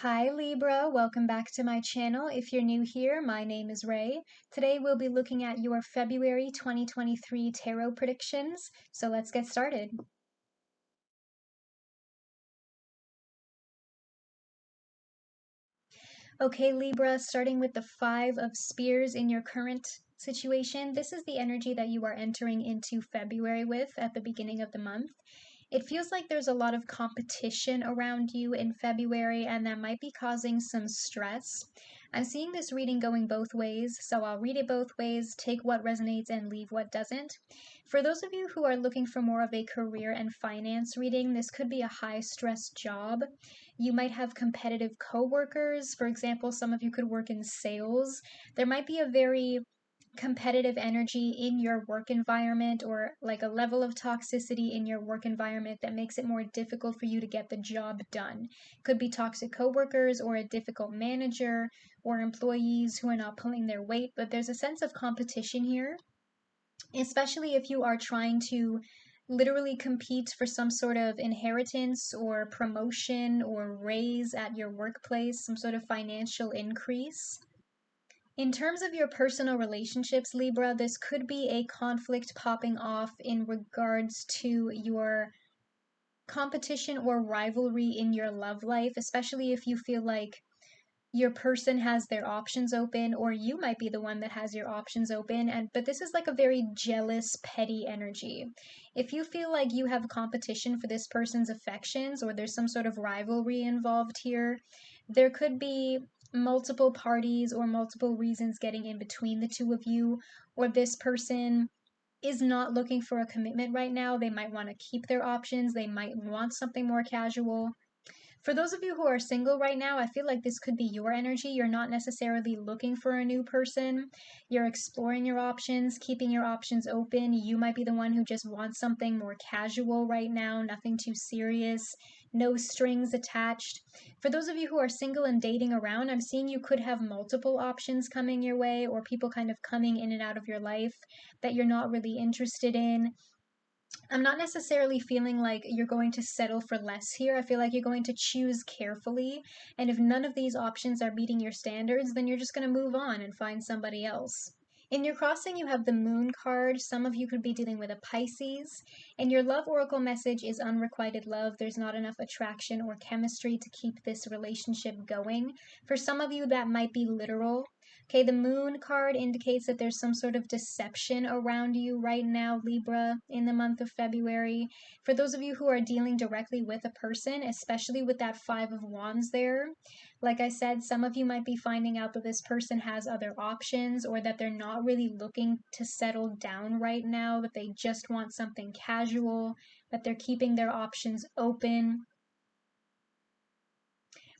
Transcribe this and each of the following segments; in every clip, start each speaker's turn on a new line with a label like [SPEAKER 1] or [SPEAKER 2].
[SPEAKER 1] Hi Libra, welcome back to my channel. If you're new here, my name is Ray. Today we'll be looking at your February 2023 tarot predictions, so let's get started. Okay Libra, starting with the Five of Spears in your current situation, this is the energy that you are entering into February with at the beginning of the month. It feels like there's a lot of competition around you in February, and that might be causing some stress. I'm seeing this reading going both ways, so I'll read it both ways, take what resonates and leave what doesn't. For those of you who are looking for more of a career and finance reading, this could be a high-stress job. You might have competitive coworkers. For example, some of you could work in sales. There might be a very competitive energy in your work environment, or like a level of toxicity in your work environment that makes it more difficult for you to get the job done. Could be toxic coworkers or a difficult manager or employees who are not pulling their weight, but there's a sense of competition here, especially if you are trying to literally compete for some sort of inheritance or promotion or raise at your workplace, some sort of financial increase. In terms of your personal relationships, Libra, this could be a conflict popping off in regards to your competition or rivalry in your love life, especially if you feel like your person has their options open, or you might be the one that has your options open. But this is like a very jealous, petty energy. If you feel like you have competition for this person's affections, or there's some sort of rivalry involved here, there could be multiple parties or multiple reasons getting in between the two of you, or this person is not looking for a commitment right now. They might want to keep their options, they might want something more casual. For those of you who are single right now, I feel like this could be your energy. You're not necessarily looking for a new person. You're exploring your options, keeping your options open. You might be the one who just wants something more casual right now, nothing too serious, no strings attached. For those of you who are single and dating around, I'm seeing you could have multiple options coming your way, or people kind of coming in and out of your life that you're not really interested in. I'm not necessarily feeling like you're going to settle for less here. I feel like you're going to choose carefully. And if none of these options are meeting your standards, then you're just going to move on and find somebody else. In your crossing, you have the Moon card. Some of you could be dealing with a Pisces. And your love oracle message is unrequited love. There's not enough attraction or chemistry to keep this relationship going. For some of you, that might be literal. Okay, the Moon card indicates that there's some sort of deception around you right now, Libra, in the month of February. For those of you who are dealing directly with a person, especially with that Five of Wands there, like I said, some of you might be finding out that this person has other options, or that they're not really looking to settle down right now, that they just want something casual, that they're keeping their options open.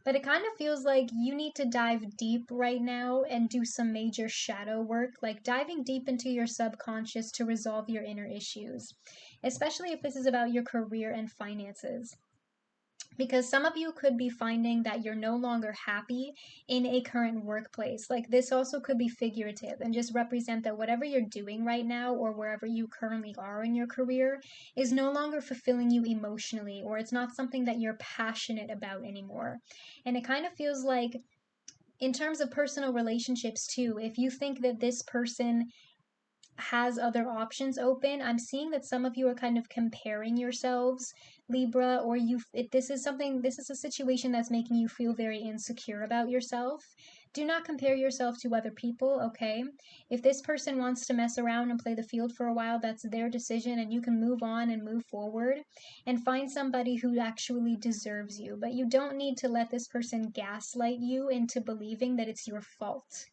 [SPEAKER 1] But it kind of feels like you need to dive deep right now and do some major shadow work, like diving deep into your subconscious to resolve your inner issues, especially if this is about your career and finances. Because some of you could be finding that you're no longer happy in a current workplace. Like, this also could be figurative and just represent that whatever you're doing right now, or wherever you currently are in your career, is no longer fulfilling you emotionally, or it's not something that you're passionate about anymore. And it kind of feels like, in terms of personal relationships too, if you think that this person has other options open, I'm seeing that some of you are kind of comparing yourselves, Libra, or this is a situation that's making you feel very insecure about yourself. Do not compare yourself to other people, okay? If this person wants to mess around and play the field for a while, that's their decision, and you can move on and move forward and find somebody who actually deserves you. But you don't need to let this person gaslight you into believing that it's your fault.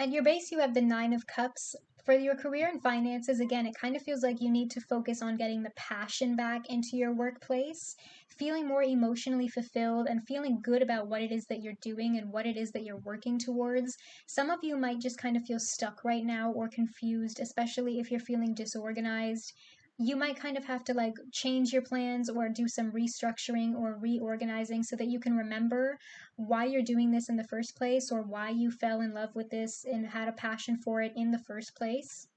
[SPEAKER 1] At your base, you have the Nine of Cups. For your career and finances, again, it kind of feels like you need to focus on getting the passion back into your workplace, feeling more emotionally fulfilled, and feeling good about what it is that you're doing and what it is that you're working towards. Some of you might just kind of feel stuck right now or confused, especially if you're feeling disorganized. You might kind of have to like change your plans or do some restructuring or reorganizing so that you can remember why you're doing this in the first place, or why you fell in love with this and had a passion for it in the first place.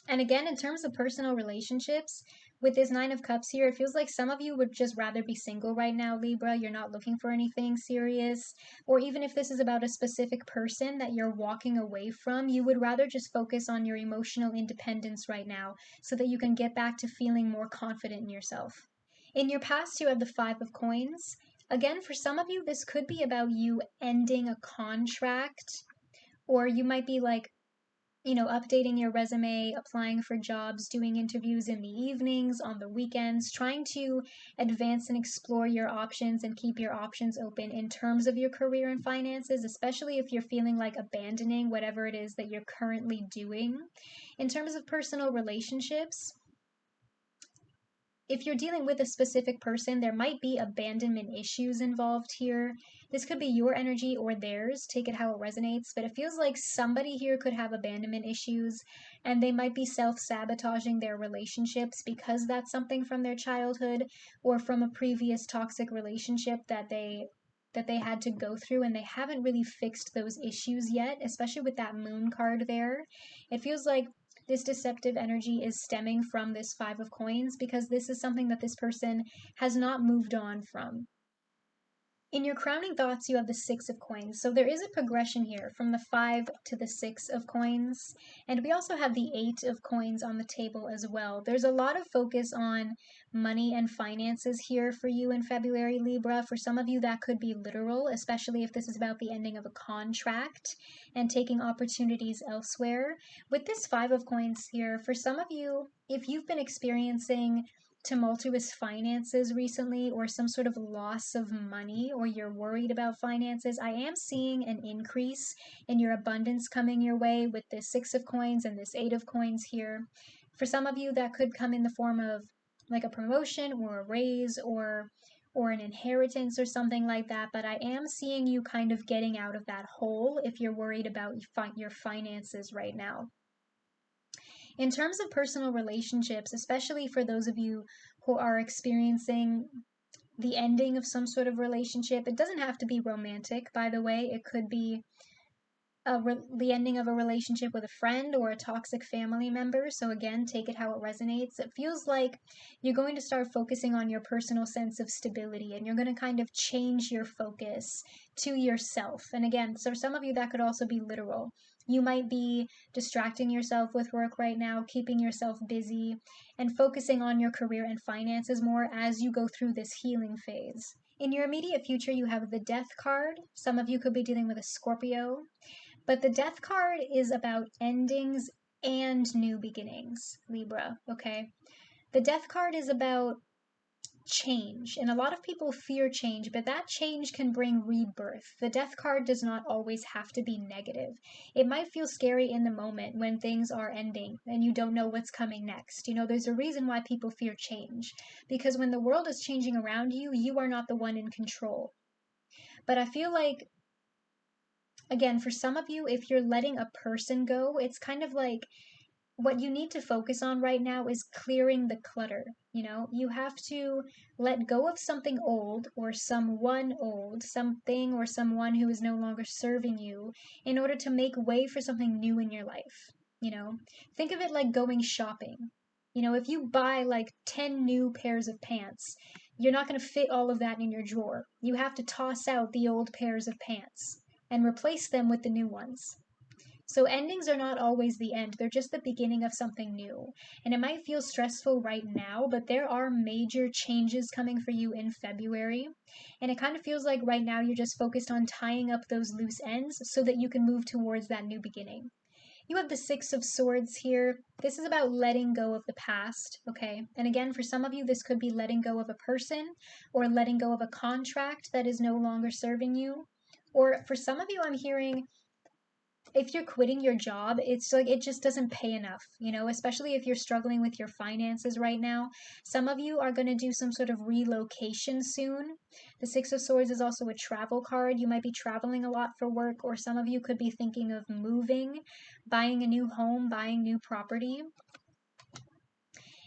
[SPEAKER 1] And again, in terms of personal relationships, With this Nine of Cups here, it feels like some of you would just rather be single right now, Libra. You're not looking for anything serious. Or even if this is about a specific person that you're walking away from, you would rather just focus on your emotional independence right now so that you can get back to feeling more confident in yourself. In your past, you have the Five of Coins. Again, for some of you, this could be about you ending a contract, or you might be like, updating your resume, applying for jobs, doing interviews in the evenings, on the weekends, trying to advance and explore your options and keep your options open in terms of your career and finances, especially if you're feeling like abandoning whatever it is that you're currently doing. In terms of personal relationships, if you're dealing with a specific person, there might be abandonment issues involved here. This could be your energy or theirs, take it how it resonates, but it feels like somebody here could have abandonment issues and they might be self-sabotaging their relationships because that's something from their childhood or from a previous toxic relationship that they had to go through, and they haven't really fixed those issues yet, especially with that moon card there. It feels like this deceptive energy is stemming from this Five of Coins because this is something that this person has not moved on from. In your crowning thoughts, you have the Six of Coins. So there is a progression here from the Five to the Six of Coins. And we also have the Eight of Coins on the table as well. There's a lot of focus on money and finances here for you in February, Libra. For some of you, that could be literal, especially if this is about the ending of a contract and taking opportunities elsewhere. With this Five of Coins here, for some of you, if you've been experiencing tumultuous finances recently or some sort of loss of money, or you're worried about finances, I am seeing an increase in your abundance coming your way with this Six of Coins and this Eight of Coins here. For some of you, that could come in the form of like a promotion or a raise or an inheritance or something like that, but I am seeing you kind of getting out of that hole if you're worried about your finances right now. In terms of personal relationships, especially for those of you who are experiencing the ending of some sort of relationship, it doesn't have to be romantic, by the way. It could be the ending of a relationship with a friend or a toxic family member. So again, take it how it resonates. It feels like you're going to start focusing on your personal sense of stability, and you're going to kind of change your focus to yourself. And again, so for some of you, that could also be literal. You might be distracting yourself with work right now, keeping yourself busy, and focusing on your career and finances more as you go through this healing phase. In your immediate future, you have the Death card. Some of you could be dealing with a Scorpio. But the Death card is about endings and new beginnings, Libra, okay? The Death card is about change, and a lot of people fear change, but that change can bring rebirth. The Death card does not always have to be negative. It might feel scary in the moment when things are ending and you don't know what's coming next. There's a reason why people fear change, because when the world is changing around you, you are not the one in control. But I feel like, again, for some of you, if you're letting a person go, it's kind of like what you need to focus on right now is clearing the clutter. You have to let go of something old or someone old, something or someone who is no longer serving you in order to make way for something new in your life. Think of it like going shopping. If you buy like 10 new pairs of pants, you're not going to fit all of that in your drawer. You have to toss out the old pairs of pants and replace them with the new ones. So endings are not always the end, they're just the beginning of something new. And it might feel stressful right now, but there are major changes coming for you in February. And it kind of feels like right now you're just focused on tying up those loose ends so that you can move towards that new beginning. You have the Six of Swords here. This is about letting go of the past, okay? And again, for some of you, this could be letting go of a person or letting go of a contract that is no longer serving you. Or for some of you, I'm hearing if you're quitting your job, it's like it just doesn't pay enough, especially if you're struggling with your finances right now. Some of you are going to do some sort of relocation soon. The Six of Swords is also a travel card. You might be traveling a lot for work, or some of you could be thinking of moving, buying a new home, buying new property.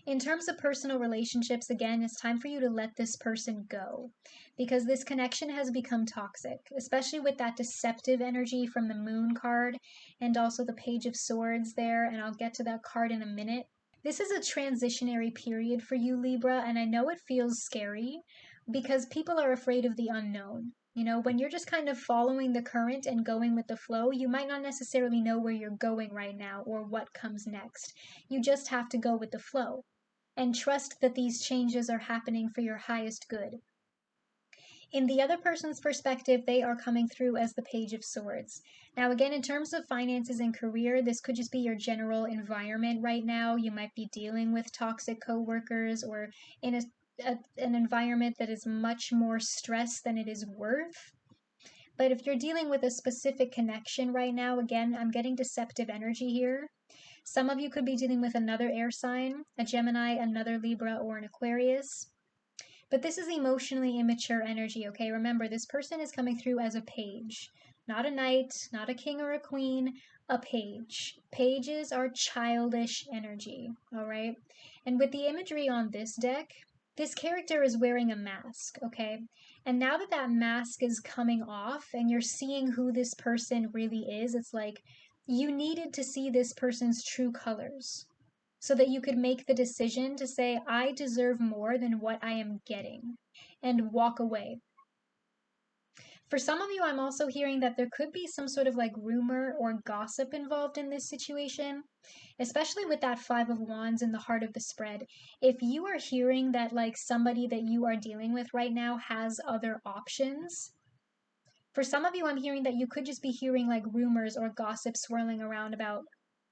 [SPEAKER 1] In terms of personal relationships, again, it's time for you to let this person go because this connection has become toxic, especially with that deceptive energy from the Moon card and also the Page of Swords there, and I'll get to that card in a minute. This is a transitionary period for you, Libra, and I know it feels scary because people are afraid of the unknown. You know, when you're just kind of following the current and going with the flow, you might not necessarily know where you're going right now or what comes next. You just have to go with the flow and trust that these changes are happening for your highest good. In the other person's perspective, they are coming through as the Page of Swords. Now, again, in terms of finances and career, this could just be your general environment right now. You might be dealing with toxic coworkers or in an environment that is much more stress than it is worth. But if you're dealing with a specific connection right now, again, I'm getting deceptive energy here. Some of you could be dealing with another air sign, a Gemini, another Libra, or an Aquarius. But this is emotionally immature energy, okay? Remember, this person is coming through as a page, not a knight, not a king or a queen, a page. Pages are childish energy, all right? And with the imagery on this deck, this character is wearing a mask, okay? And now that that mask is coming off and you're seeing who this person really is, it's like you needed to see this person's true colors so that you could make the decision to say, I deserve more than what I am getting, and walk away. For some of you, I'm also hearing that there could be some sort of like rumor or gossip involved in this situation, especially with that Five of Wands in the heart of the spread. If you are hearing that like somebody that you are dealing with right now has other options, for some of you, I'm hearing that you could just be hearing like rumors or gossip swirling around about,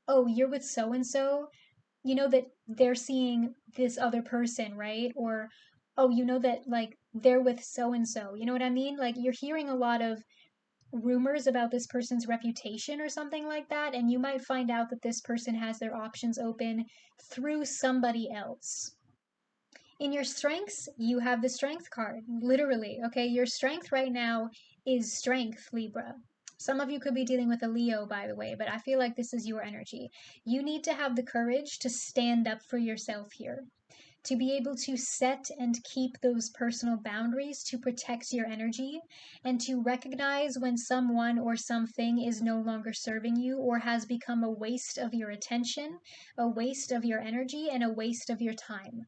[SPEAKER 1] oh, you're with so and so, you know that they're seeing this other person, right? Or, oh, you know that like they're with so and so. You know what I mean? Like you're hearing a lot of rumors about this person's reputation or something like that, and you might find out that this person has their options open through somebody else. In your strengths, you have the strength card, literally. Okay, your strength right now is strength, Libra. Some of you could be dealing with a Leo, by the way, but I feel like this is your energy. You need to have the courage to stand up for yourself here, to be able to set and keep those personal boundaries to protect your energy, and to recognize when someone or something is no longer serving you or has become a waste of your attention, a waste of your energy, and a waste of your time.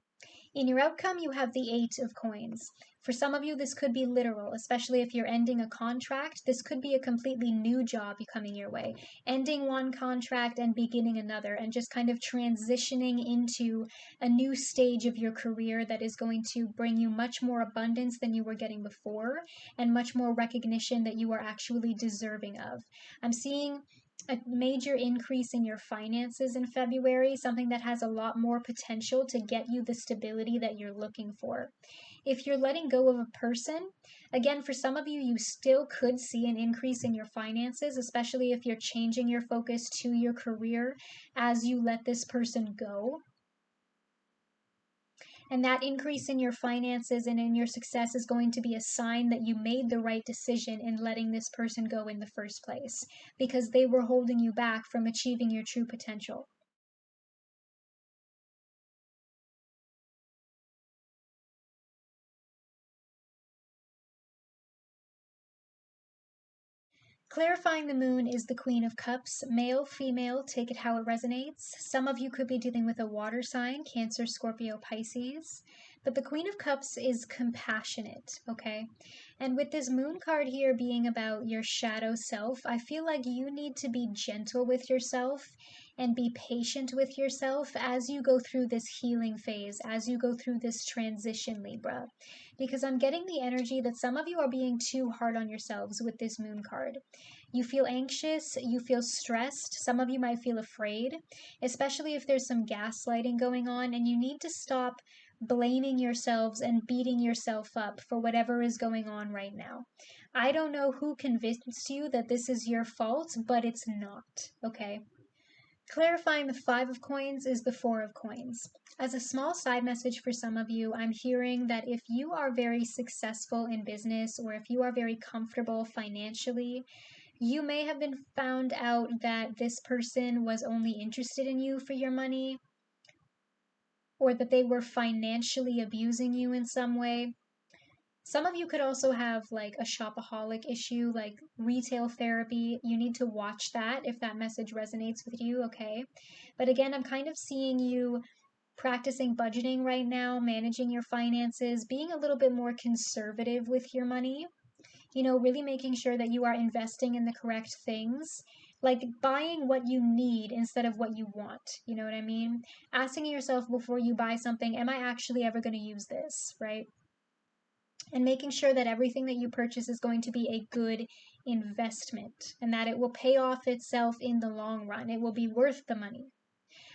[SPEAKER 1] In your outcome, you have the Eight of Coins. For some of you, this could be literal, especially if you're ending a contract. This could be a completely new job coming your way, ending one contract and beginning another, and just kind of transitioning into a new stage of your career that is going to bring you much more abundance than you were getting before, and much more recognition that you are actually deserving of. I'm seeing a major increase in your finances in February, something that has a lot more potential to get you the stability that you're looking for. If you're letting go of a person, again, for some of you, you still could see an increase in your finances, especially if you're changing your focus to your career as you let this person go. And that increase in your finances and in your success is going to be a sign that you made the right decision in letting this person go in the first place, because they were holding you back from achieving your true potential. Clarifying the moon is the Queen of Cups. Male, female, take it how it resonates. Some of you could be dealing with a water sign, Cancer, Scorpio, Pisces. But the Queen of Cups is compassionate, okay? And with this moon card here being about your shadow self, I feel like you need to be gentle with yourself and be patient with yourself as you go through this healing phase, as you go through this transition, Libra. Because I'm getting the energy that some of you are being too hard on yourselves with this moon card. You feel anxious, you feel stressed, some of you might feel afraid, especially if there's some gaslighting going on, and you need to stop blaming yourselves and beating yourself up for whatever is going on right now. I don't know who convinced you that this is your fault, but it's not, okay? Clarifying the Five of Coins is the Four of Coins. As a small side message for some of you, I'm hearing that if you are very successful in business or if you are very comfortable financially, you may have been found out that this person was only interested in you for your money, or that they were financially abusing you in some way. Some of you could also have like a shopaholic issue, like retail therapy. You need to watch that if that message resonates with you, okay? But again, I'm kind of seeing you practicing budgeting right now, managing your finances, being a little bit more conservative with your money, really making sure that you are investing in the correct things, like buying what you need instead of what you want. You know what I mean? Asking yourself before you buy something, am I actually ever going to use this, right? And making sure that everything that you purchase is going to be a good investment and that it will pay off itself in the long run. It will be worth the money.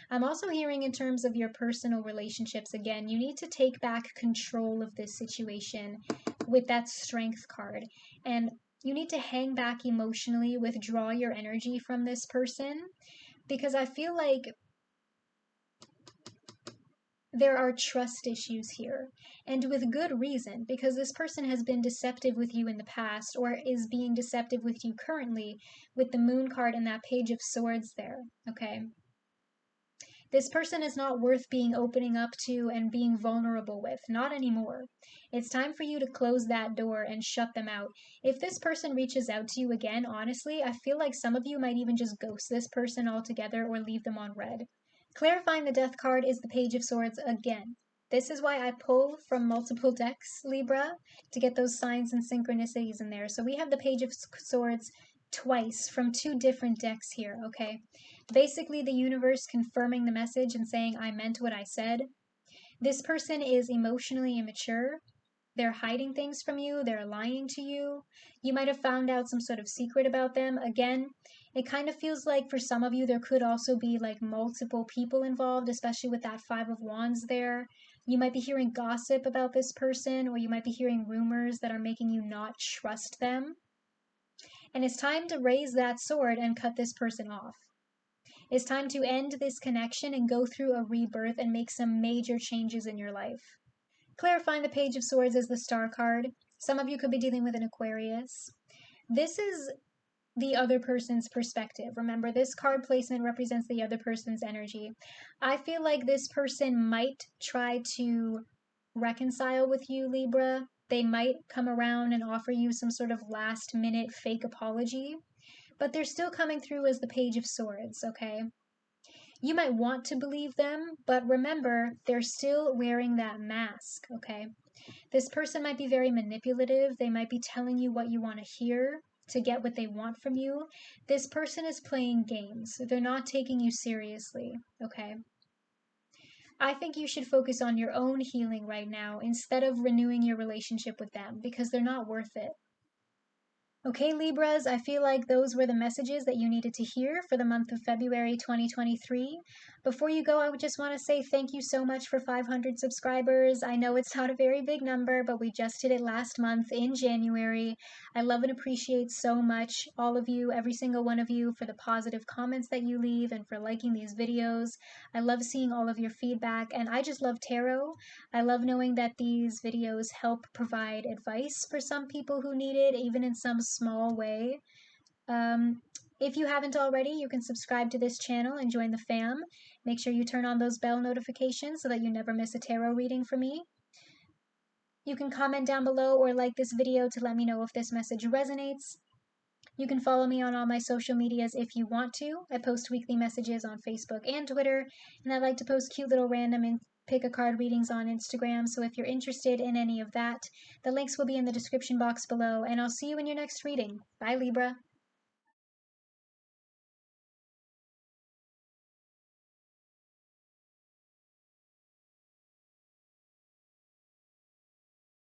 [SPEAKER 1] I'm also hearing in terms of your personal relationships, again, you need to take back control of this situation with that strength card. And you need to hang back emotionally, withdraw your energy from this person, because I feel like there are trust issues here, and with good reason, because this person has been deceptive with you in the past or is being deceptive with you currently with the moon card and that page of swords there, okay? This person is not worth being opening up to and being vulnerable with, not anymore. It's time for you to close that door and shut them out. If this person reaches out to you again, honestly, I feel like some of you might even just ghost this person altogether or leave them on red. Clarifying the death card is the Page of Swords again. This is why I pull from multiple decks, Libra, to get those signs and synchronicities in there. So we have the Page of Swords twice from two different decks here, okay? Basically, the universe confirming the message and saying, I meant what I said. This person is emotionally immature. They're hiding things from you. They're lying to you. You might have found out some sort of secret about them. Again, it kind of feels like for some of you, there could also be like multiple people involved, especially with that Five of Wands there. You might be hearing gossip about this person, or you might be hearing rumors that are making you not trust them. And it's time to raise that sword and cut this person off. It's time to end this connection and go through a rebirth and make some major changes in your life. Clarifying the Page of Swords as the Star card. Some of you could be dealing with an Aquarius. This is the other person's perspective. Remember, this card placement represents the other person's energy. I feel like this person might try to reconcile with you, Libra. They might come around and offer you some sort of last minute fake apology, but they're still coming through as the Page of Swords, okay? You might want to believe them, but remember, they're still wearing that mask, okay? This person might be very manipulative. They might be telling you what you want to hear to get what they want from you. This person is playing games. They're not taking you seriously, okay? I think you should focus on your own healing right now instead of renewing your relationship with them because they're not worth it. Okay, Libras, I feel like those were the messages that you needed to hear for the month of February 2023. Before you go, I would just want to say thank you so much for 500 subscribers. I know it's not a very big number, but we just did it last month in January. I love and appreciate so much all of you, every single one of you, for the positive comments that you leave and for liking these videos. I love seeing all of your feedback, and I just love tarot. I love knowing that these videos help provide advice for some people who need it, even in some small way. If you haven't already, you can subscribe to this channel and join the fam. Make sure you turn on those bell notifications so that you never miss a tarot reading from me. You can comment down below or like this video to let me know if this message resonates. You can follow me on all my social medias if you want to. I post weekly messages on Facebook and Twitter, and I like to post cute little random and pick a card readings on Instagram, so if you're interested in any of that, the links will be in the description box below, and I'll see you in your next reading. Bye, Libra.